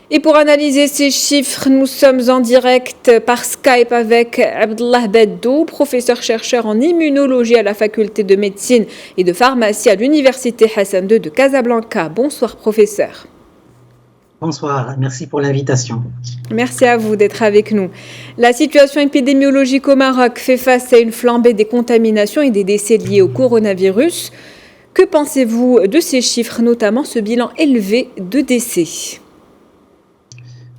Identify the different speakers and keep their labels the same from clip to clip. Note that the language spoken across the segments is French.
Speaker 1: Et pour analyser ces chiffres, nous sommes en direct par Skype avec Abdallah Beddou, professeur-chercheur en immunologie à la faculté de médecine et de pharmacie à l'université Hassan II de Casablanca. Bonsoir professeur.
Speaker 2: Bonsoir, merci pour l'invitation.
Speaker 1: Merci à vous d'être avec nous. La situation épidémiologique au Maroc fait face à une flambée des contaminations et des décès liés au coronavirus. Que pensez-vous de ces chiffres, notamment ce bilan élevé de décès ?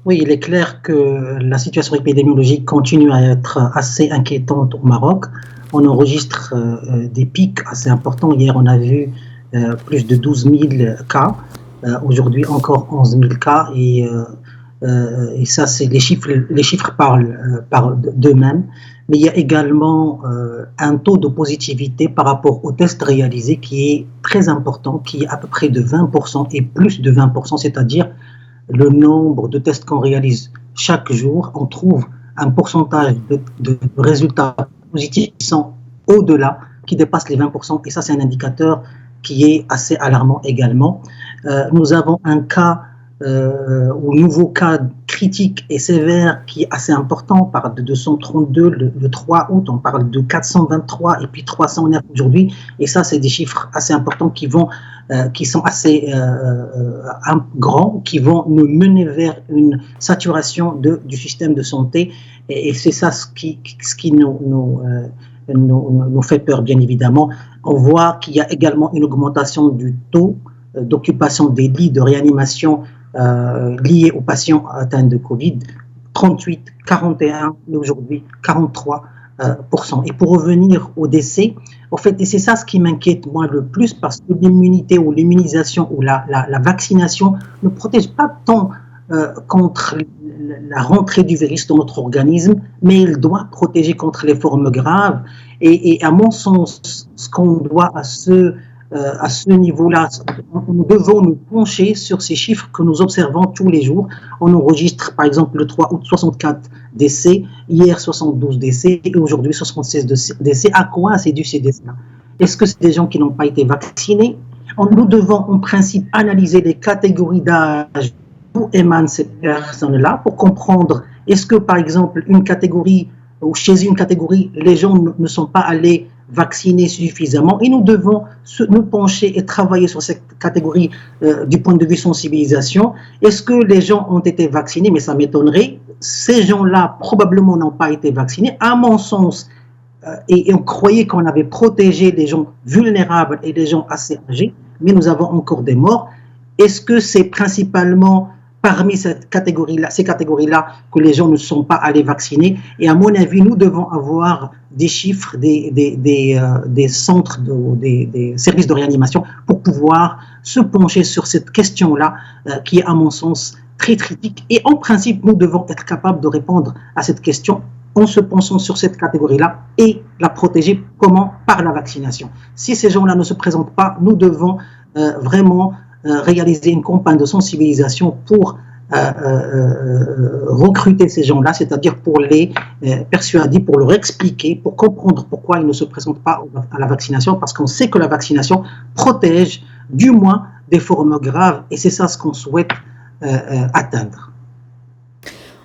Speaker 2: Oui, il est clair que la situation épidémiologique continue à être assez inquiétante au Maroc. On enregistre des pics assez importants. Hier, on a vu plus de 12 000 cas. Aujourd'hui, encore 11 000 cas. Et ça, c'est les chiffres parlent d'eux-mêmes. Mais il y a également un taux de positivité par rapport aux tests réalisés qui est très important, qui est à peu près de 20% et plus de 20%, c'est-à-dire le nombre de tests qu'on réalise chaque jour, on trouve un pourcentage de résultats positifs qui sont au-delà, qui dépassent les 20%, et ça c'est un indicateur qui est assez alarmant également. Nous avons un cas ou nouveau cas critique et sévère qui est assez important. On parle de 232 le 3 août, on parle de 423 et puis 309 aujourd'hui, et ça c'est des chiffres assez importants qui sont assez grands, qui vont nous mener vers une saturation du système de santé, et c'est ça ce qui nous fait peur, bien évidemment. On voit qu'il y a également une augmentation du taux d'occupation des lits de réanimation liés aux patients atteints de Covid, 38, 41, mais aujourd'hui 43%. Et pour revenir au décès, en fait, et c'est ça ce qui m'inquiète moi le plus, parce que l'immunité ou l'immunisation ou la vaccination ne protège pas tant contre la rentrée du virus dans notre organisme, mais il doit protéger contre les formes graves. Et à mon sens, ce qu'on doit à ce niveau-là, nous devons nous pencher sur ces chiffres que nous observons tous les jours. On enregistre par exemple le 3 août 64 décès, hier 72 décès et aujourd'hui 76 décès. À quoi c'est dû ces décès-là? Est-ce que c'est des gens qui n'ont pas été vaccinés? Nous devons en principe analyser les catégories d'âge d'où émanent ces personnes-là pour comprendre est-ce que par exemple une catégorie ou chez une catégorie les gens ne sont pas allés vacciner suffisamment, et nous devons nous pencher et travailler sur cette catégorie du point de vue sensibilisation. Est-ce que les gens ont été vaccinés? Mais ça m'étonnerait. Ces gens-là probablement n'ont pas été vaccinés. À mon sens, et on croyait qu'on avait protégé les gens vulnérables et les gens assez âgés, mais nous avons encore des morts. Est-ce que c'est principalement parmi ces catégories-là que les gens ne sont pas allés vacciner? Et à mon avis, nous devons avoir des chiffres des centres, des services de réanimation pour pouvoir se pencher sur cette question-là qui est à mon sens très critique. Et en principe, nous devons être capables de répondre à cette question en se penchant sur cette catégorie-là et la protéger. Comment? Par la vaccination. Si ces gens-là ne se présentent pas, nous devons vraiment réaliser une campagne de sensibilisation pour recruter ces gens-là, c'est-à-dire pour les persuader, pour leur expliquer, pour comprendre pourquoi ils ne se présentent pas à la vaccination, parce qu'on sait que la vaccination protège du moins des formes graves, et c'est ça ce qu'on souhaite atteindre.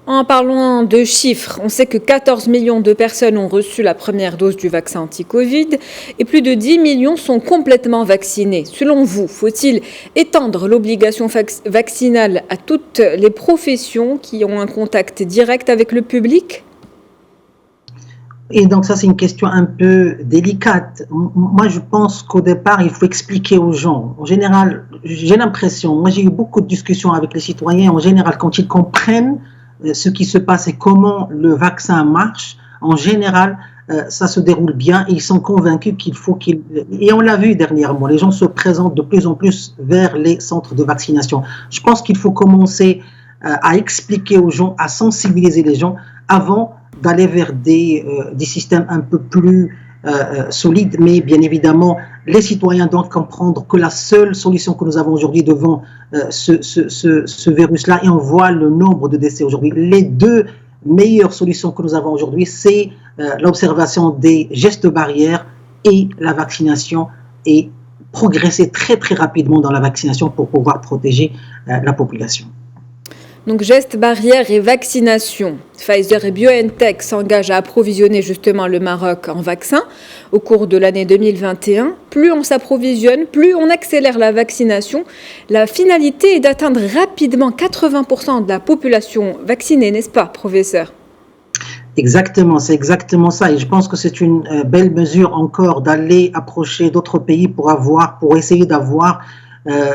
Speaker 1: En parlant de chiffres, on sait que 14 millions de personnes ont reçu la première dose du vaccin anti-Covid et plus de 10 millions sont complètement vaccinés. Selon vous, faut-il étendre l'obligation vaccinale à toutes les professions qui ont un contact direct avec le public ?
Speaker 2: Et donc ça, c'est une question un peu délicate. Moi, je pense qu'au départ, il faut expliquer aux gens. En général, j'ai l'impression, moi j'ai eu beaucoup de discussions avec les citoyens, en général, quand ils comprennent ce qui se passe et comment le vaccin marche, en général, ça se déroule bien et ils sont convaincus qu'il faut qu'ils... Et on l'a vu dernièrement, les gens se présentent de plus en plus vers les centres de vaccination. Je pense qu'il faut commencer à expliquer aux gens, à sensibiliser les gens avant d'aller vers des systèmes un peu plus solides. Mais bien évidemment, les citoyens doivent comprendre que la seule solution que nous avons aujourd'hui devant ce virus-là, et on voit le nombre de décès aujourd'hui, les deux meilleures solutions que nous avons aujourd'hui, c'est l'observation des gestes barrières et la vaccination, et progresser très très rapidement dans la vaccination pour pouvoir protéger la population.
Speaker 1: Donc, gestes barrières et vaccination. Pfizer et BioNTech s'engagent à approvisionner justement le Maroc en vaccins au cours de l'année 2021. Plus on s'approvisionne, plus on accélère la vaccination. La finalité est d'atteindre rapidement 80% de la population vaccinée, n'est-ce pas, professeur?
Speaker 2: Exactement, c'est exactement ça. Et je pense que c'est une belle mesure encore d'aller approcher d'autres pays pour essayer d'avoir,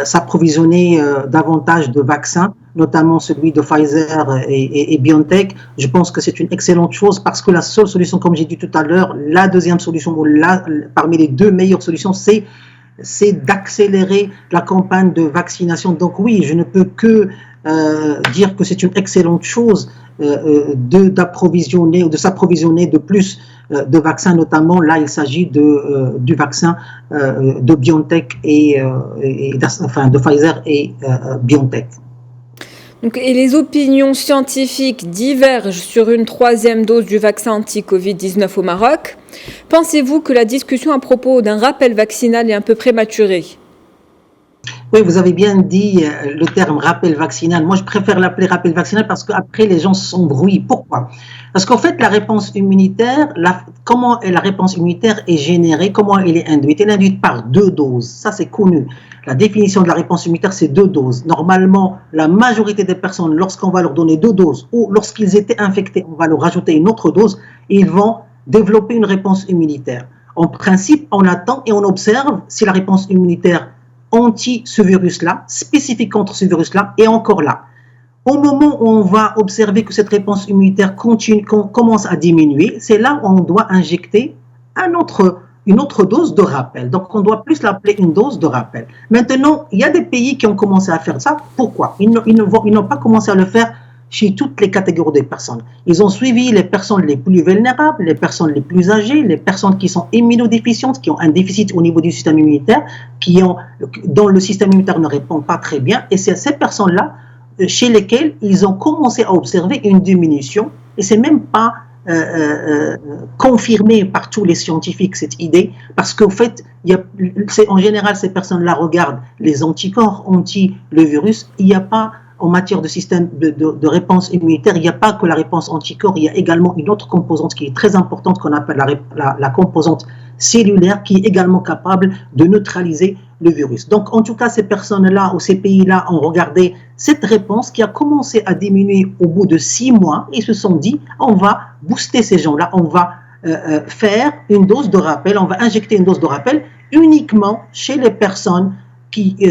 Speaker 2: s'approvisionner davantage de vaccins, notamment celui de Pfizer et BioNTech. Je pense que c'est une excellente chose parce que la seule solution, comme j'ai dit tout à l'heure, la deuxième solution, parmi les deux meilleures solutions, c'est d'accélérer la campagne de vaccination. Donc oui, je ne peux que dire que c'est une excellente chose d'approvisionner ou de s'approvisionner de plus de vaccins, notamment là il s'agit du vaccin de BioNTech de Pfizer et BioNTech.
Speaker 1: Donc, et les opinions scientifiques divergent sur une troisième dose du vaccin anti-Covid-19 au Maroc. Pensez-vous que la discussion à propos d'un rappel vaccinal est un peu prématurée?
Speaker 2: Oui, vous avez bien dit le terme rappel vaccinal. Moi, je préfère l'appeler rappel vaccinal parce qu'après, les gens s'embrouillent. Pourquoi? Parce qu'en fait, la réponse immunitaire, comment la réponse immunitaire est générée, comment elle est induite? Elle est induite par 2 doses. Ça, c'est connu. La définition de la réponse immunitaire, c'est 2 doses. Normalement, la majorité des personnes, lorsqu'on va leur donner 2 doses ou lorsqu'ils étaient infectés, on va leur rajouter une autre dose, ils vont développer une réponse immunitaire. En principe, on attend et on observe si la réponse immunitaire anti ce virus-là, spécifique contre ce virus-là, est encore là. Au moment où on va observer que cette réponse immunitaire commence à diminuer, c'est là où on doit injecter une autre dose de rappel. Donc, on doit plus l'appeler une dose de rappel. Maintenant, il y a des pays qui ont commencé à faire ça. Pourquoi? Ils n'ont pas commencé à le faire chez toutes les catégories de personnes. Ils ont suivi les personnes les plus vulnérables, les personnes les plus âgées, les personnes qui sont immunodéficientes, qui ont un déficit au niveau du système immunitaire, dont le système immunitaire ne répond pas très bien. Et c'est ces personnes-là chez lesquelles ils ont commencé à observer une diminution. Et c'est même pas confirmé par tous les scientifiques cette idée, parce qu'au fait, en général, ces personnes-là regardent les anticorps anti le virus. Il n'y a pas en matière de système de réponse immunitaire, il n'y a pas que la réponse anticorps, il y a également une autre composante qui est très importante qu'on appelle la composante cellulaire qui est également capable de neutraliser le virus. Donc en tout cas, ces personnes-là ou ces pays-là ont regardé cette réponse qui a commencé à diminuer au bout de 6 mois et se sont dit on va booster ces gens-là, on va faire une dose de rappel, on va injecter une dose de rappel uniquement chez les personnes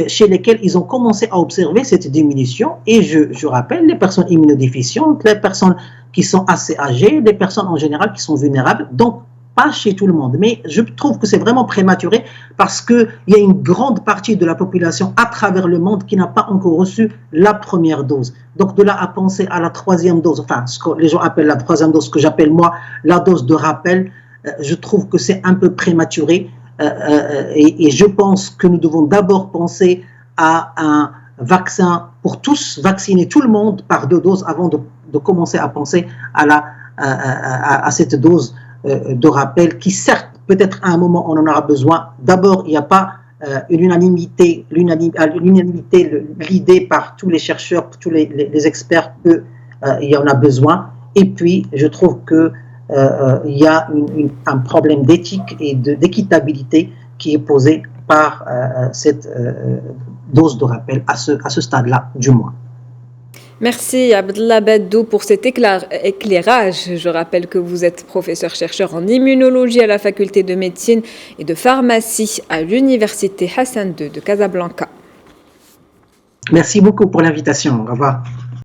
Speaker 2: chez lesquels ils ont commencé à observer cette diminution. Et je rappelle, les personnes immunodéficientes, les personnes qui sont assez âgées, les personnes en général qui sont vulnérables, donc pas chez tout le monde. Mais je trouve que c'est vraiment prématuré parce qu'il y a une grande partie de la population à travers le monde qui n'a pas encore reçu la première dose. Donc de là à penser à la troisième dose, enfin ce que les gens appellent la troisième dose, ce que j'appelle moi la dose de rappel, je trouve que c'est un peu prématuré. Et je pense que nous devons d'abord penser à un vaccin pour tous, vacciner tout le monde par 2 doses avant de commencer à penser à cette dose de rappel qui certes, peut-être à un moment on en aura besoin. D'abord, il n'y a pas l'unanimité, l'idée par tous les chercheurs, tous les experts qu'il y en a besoin. Et puis, je trouve que il y a un problème d'éthique et d'équitabilité qui est posé par cette dose de rappel à ce stade-là, du moins.
Speaker 1: Merci Abdallah Beddou pour cet éclairage. Je rappelle que vous êtes professeur-chercheur en immunologie à la faculté de médecine et de pharmacie à l'université Hassan II de Casablanca.
Speaker 2: Merci beaucoup pour l'invitation. Au revoir.